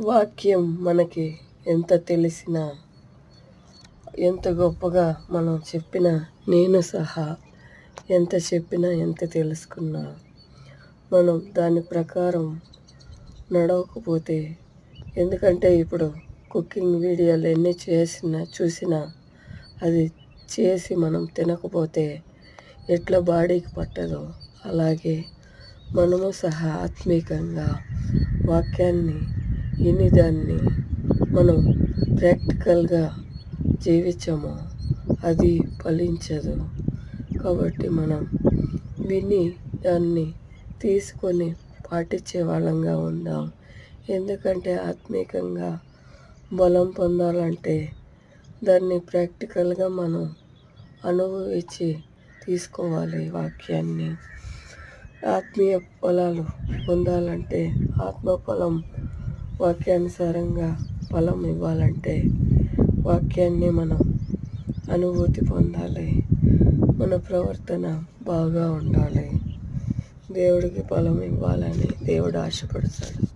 వాక్యం మనకి ఎంత తెలిసినా, ఎంత గొప్పగా మనం చెప్పినా, నేను సహా ఎంత చెప్పినా, ఎంత తెలుసుకున్నా, మనం దాని ప్రకారం నడవకపోతే, ఎందుకంటే ఇప్పుడు కుకింగ్ వీడియోలు ఎన్ని చూసినా అది చేసి మనం తినకపోతే ఎట్లా బాడీకి పట్టదో, అలాగే మనము సహా ఆత్మీకంగా వాక్యాన్ని విని దాన్ని మనం ప్రాక్టికల్గా జీవించము, అది ఫలించదు. కాబట్టి మనం విని దాన్ని తీసుకొని పాటించే వాళ్ళంగా ఉందాం. ఎందుకంటే ఆత్మీకంగా బలం పొందాలంటే దాన్ని ప్రాక్టికల్గా మనం అనుభవించి తీసుకోవాలి. వాక్యాన్ని ఆత్మీయ ఫలాలు పొందాలంటే, ఆత్మఫలం వాక్యానుసారంగా ఫలం ఇవ్వాలంటే వాక్యాన్ని మనం అనుభూతి పొందాలి. మన ప్రవర్తన బాగా ఉండాలి. దేవుడికి ఫలం ఇవ్వాలని దేవుడు ఆశపడతాడు.